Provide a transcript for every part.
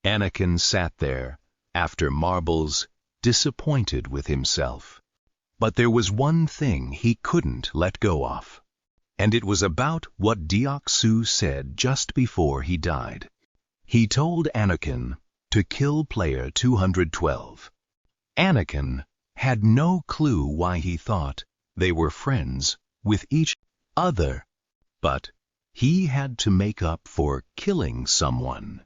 Anakin sat there, after marbles, disappointed with himself. But there was one thing he couldn't let go of. And it was about what Pt2 said just before he died. He told Anakin to kill player 212. Anakin had no clue why he thought they were friends with each other, but he had to make up for killing someone,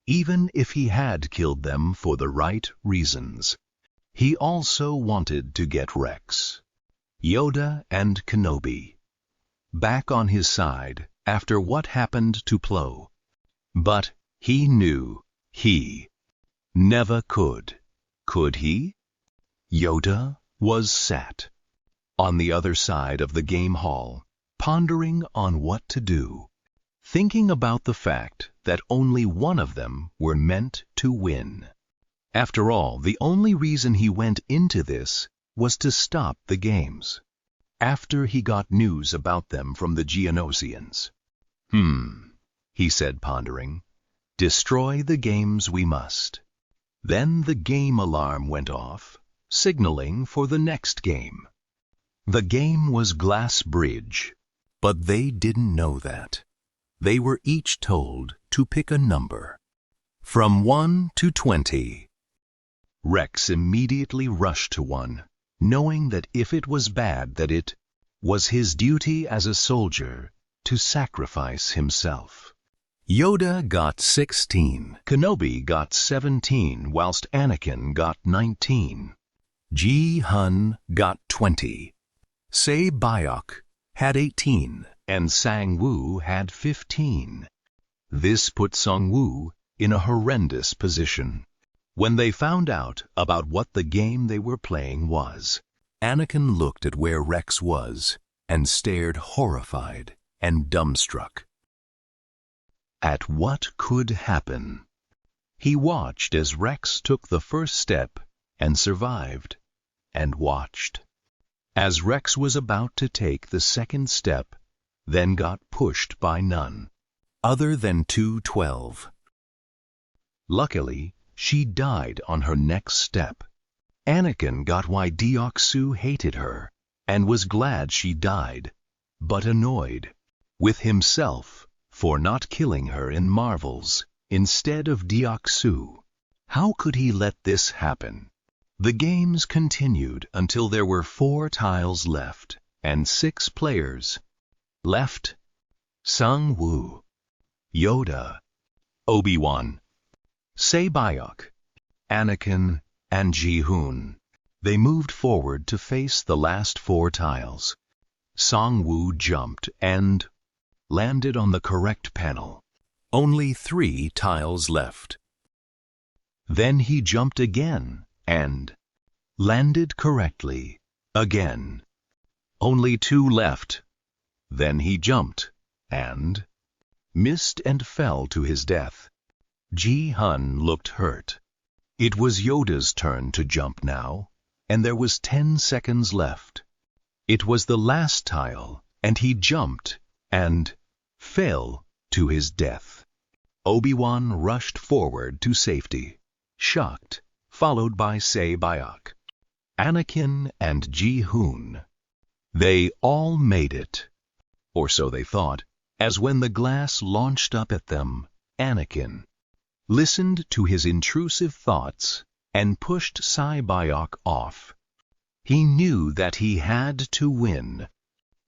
even if he had killed them for the right reasons. He also wanted to get Rex, Yoda, and Kenobi back on his side after what happened to Plo. But he knew he never could he? Yoda was sat on the other side of the game hall, pondering on what to do, thinking about the fact that only one of them were meant to win. After all, the only reason he went into this was to stop the games, after he got news about them from the Geonosians. He said, pondering. Destroy the games we must. Then the game alarm went off, signaling for the next game. The game was Glass Bridge, but they didn't know that. They were each told to pick a number, from 1 to 20. Rex immediately rushed to 1, knowing that if it was bad, that it was his duty as a soldier to sacrifice himself. Yoda got 16, Kenobi got 17, whilst Anakin got 19. Ji-hun got 20. Se-Bayok had 18, and Sang-Woo had 15. This put Sang-Woo in a horrendous position. When they found out about what the game they were playing was, Anakin looked at where Rex was and stared horrified and dumbstruck at what could happen. He watched as Rex took the first step and survived, and watched as Rex was about to take the second step, then got pushed by none other than 212. Luckily, she died on her next step. Anakin got why Pt2 hated her and was glad she died, but annoyed with himself for not killing her in Marvels instead of Pt2. How could he let this happen? The games continued until there were 4 tiles left and 6 players left. Sang-Woo, Yoda, Obi-Wan, Se-Bayok, Anakin, and Ji-hun. They moved forward to face the last 4 tiles. Sang-Woo jumped and landed on the correct panel. Only 3 tiles left. Then he jumped again and landed correctly again. Only 2 left. Then he jumped and missed and fell to his death. Ji-hun looked hurt. It was Yoda's turn to jump now, and there was 10 seconds left. It was the last tile, and he jumped and fell to his death. Obi-Wan rushed forward to safety, shocked, followed by Se-Bayok, Anakin, and Ji-hun. They all made it, or so they thought, as when the glass launched up at them, Anakin listened to his intrusive thoughts and pushed Se-Bayok off. He knew that he had to win.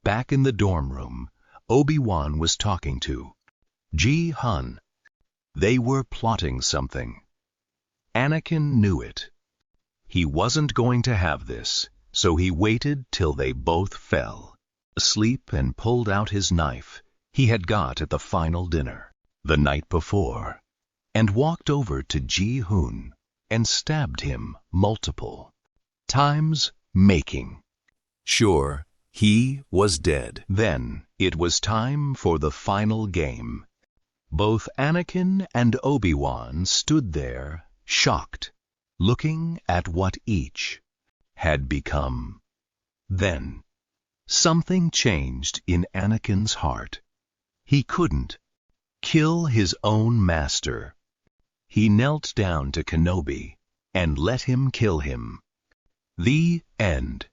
Back in the dorm room, Obi-Wan was talking to Ji-hun. They were plotting something. Anakin knew it. He wasn't going to have this, so he waited till they both fell asleep and pulled out his knife he had got at the final dinner the night before, and walked over to Ji-hun and stabbed him multiple times, making sure he was dead. Then it was time for the final game. Both Anakin and Obi-Wan stood there, shocked, looking at what each had become. Then something changed in Anakin's heart. He couldn't kill his own master. he knelt down to Kenobi and let him kill him. The end.